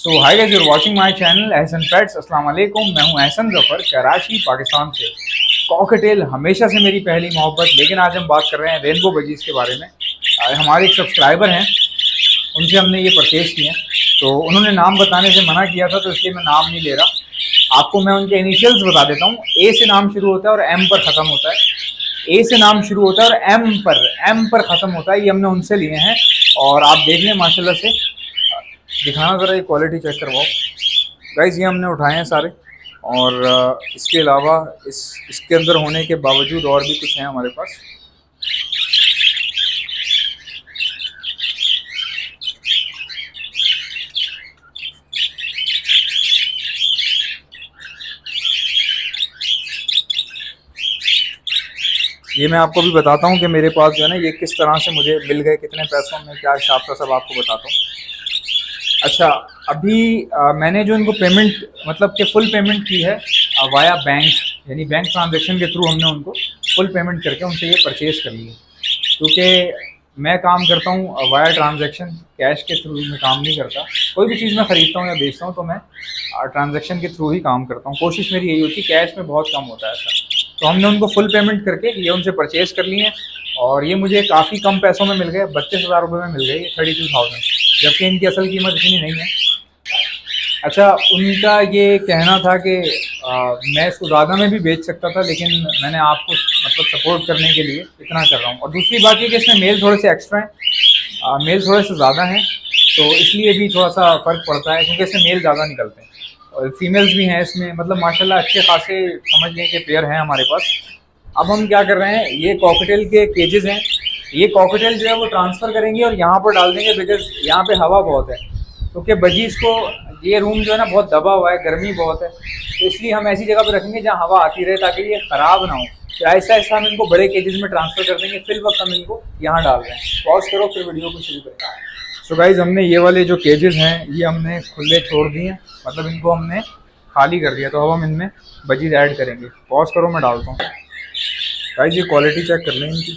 So hi guys, you are watching my channel Ehsan pets. अस्सलाम वालेकुम, मैं हूं एहसन जफर, कराची पाकिस्तान से। कॉकटेल हमेशा से मेरी पहली मोहब्बत, लेकिन आज हम बात कर रहे हैं रेनबो बजीज के बारे में। हमारे एक सब्सक्राइबर हैं, उनसे हमने ये परचेज किए हैं, तो उन्होंने नाम बताने से मना किया था, तो इसलिए मैं नाम नहीं ले रहा। आपको मैं उनके इनिशियल्स बता देता हूँ। ए से नाम शुरू होता है और एम पर ख़त्म होता है। ए से नाम शुरू होता है और एम पर ख़त्म होता है। ये हमने उनसे लिए हैं और आप देख लें माशाल्लाह से। दिखाना ज़रा, ये क्वालिटी चेक करवाओ गाइस। ये हमने उठाए हैं सारे, और इसके अलावा इसके अंदर होने के बावजूद और भी कुछ हैं हमारे पास। ये मैं आपको भी बताता हूँ कि मेरे पास जो है ना, ये किस तरह से मुझे मिल गए, कितने पैसों में, क्या हिसाब था, सब आपको बताता हूँ। अच्छा, अभी मैंने जो इनको पेमेंट मतलब कि फुल पेमेंट की है वाया बैंक, यानी बैंक ट्रांजैक्शन के थ्रू हमने उनको फुल पेमेंट करके उनसे ये परचेज़ कर लिया। क्योंकि मैं काम करता हूँ वाया ट्रांजैक्शन, कैश के थ्रू मैं काम नहीं करता। कोई भी चीज़ मैं ख़रीदता हूँ या बेचता हूँ तो मैं ट्रांजैक्शन के थ्रू ही काम करता हूँ। कोशिश मेरी यही होती है, कैश में बहुत कम होता है ऐसा। तो हमने उनको फुल पेमेंट करके ये उनसे परचेज़ कर लिए हैं, और ये मुझे काफ़ी कम पैसों में मिल गए। 32,000 रुपये में मिल गए, 32,000, जबकि इनकी असल कीमत इतनी नहीं है। अच्छा, उनका ये कहना था कि मैं इसको ज़्यादा में भी बेच सकता था, लेकिन मैंने आपको मतलब सपोर्ट करने के लिए इतना कर रहा हूँ। और दूसरी बात ये कि इसमें मेल थोड़े से एक्स्ट्रा हैं, मेल थोड़े से ज़्यादा हैं, तो इसलिए भी थोड़ा सा फ़र्क पड़ता है, क्योंकि इसमें मेल ज़्यादा निकलते हैं और फीमेल्स भी हैं इसमें। मतलब माशाल्लाह अच्छे खासे समझ लें कि पेयर हैं हमारे पास। अब हम क्या कर रहे हैं, ये कॉकटेल के केजेस हैं, ये कॉकटेल जो है वो ट्रांसफ़र करेंगे और यहाँ पर डाल देंगे, बिकॉज यहाँ पे हवा बहुत है। क्योंकि बजीज़ को ये रूम जो है ना बहुत दबा हुआ है, गर्मी बहुत है, तो इसलिए हम ऐसी जगह पे रखेंगे जहाँ हवा आती रहे, ताकि ये ख़राब ना हो। फिर ऐसा ऐसा हम इनको बड़े केजेस में ट्रांसफ़र कर देंगे, फिर वक्त हम इनको यहाँ डाल रहे हैं। पॉज करो, फिर वीडियो को शुरू करें। सो गाइज़, हमने ये वाले जो केजेस हैं ये हमने खुले छोड़ दिए हैं, मतलब इनको हमने खाली कर दिया। तो अब हम इनमें बजीज ऐड करेंगे। पॉज करो, मैं डालता हूँ। गाइज़, ये क्वालिटी चेक कर लें इनकी,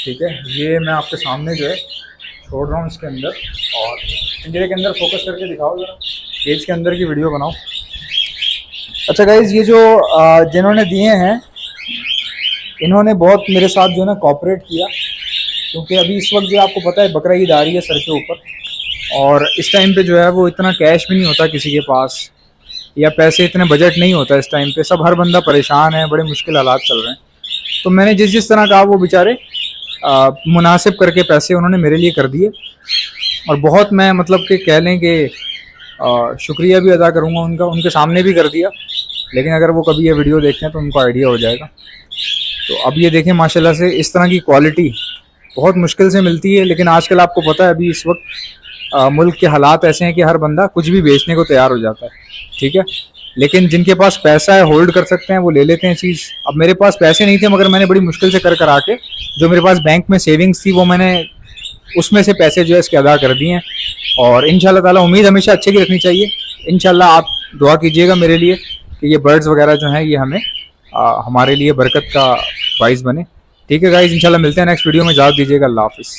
ठीक है। ये मैं आपके सामने जो है छोड़ रहा हूँ इसके अंदर, और पिंजरे के अंदर फोकस करके दिखाओ जरा, केज के अंदर की वीडियो बनाओ। अच्छा गाइज़, ये जो जिन्होंने दिए हैं, इन्होंने बहुत मेरे साथ जो है ना कोऑपरेट किया, क्योंकि अभी इस वक्त जो आपको पता है बकरा ईद आ रही है सर के ऊपर, और इस टाइम पे जो है वो इतना कैश भी नहीं होता किसी के पास, या पैसे इतने बजट नहीं होता इस टाइम पे। सब हर बंदा परेशान है, बड़े मुश्किल हालात चल रहे हैं। तो मैंने जिस तरह कहा वो बेचारे मुनासिब करके पैसे उन्होंने मेरे लिए कर दिए, और बहुत मैं मतलब कि कह लें कि शुक्रिया भी अदा करूँगा उनका, उनके सामने भी कर दिया। लेकिन अगर वो कभी ये वीडियो देखते हैं तो उनको आइडिया हो जाएगा। तो अब ये देखें माशाल्लाह से, इस तरह की क्वालिटी बहुत मुश्किल से मिलती है। लेकिन आजकल आपको पता है अभी इस वक्त मुल्क के हालात ऐसे हैं कि हर बंदा कुछ भी बेचने को तैयार हो जाता है, ठीक है। लेकिन जिनके पास पैसा है, होल्ड कर सकते हैं, वो ले लेते हैं चीज़। अब मेरे पास पैसे नहीं थे, मगर मैंने बड़ी मुश्किल से कर आके जो मेरे पास बैंक में सेविंग्स थी, वो मैंने उसमें से पैसे जो है इसके अदा कर दिए हैं। और इंशाल्लाह ताला उम्मीद हमेशा अच्छे की रखनी चाहिए। इंशाल्लाह आप दुआ कीजिएगा मेरे लिए कि ये बर्ड्स वगैरह जो हैं ये हमें हमारे लिए बरकत का बाइस बने, ठीक है गाइज़। इंशाल्लाह मिलते हैं नेक्स्ट वीडियो में। इजाज़त दीजिएगा, अल्लाह हाफ़िज़।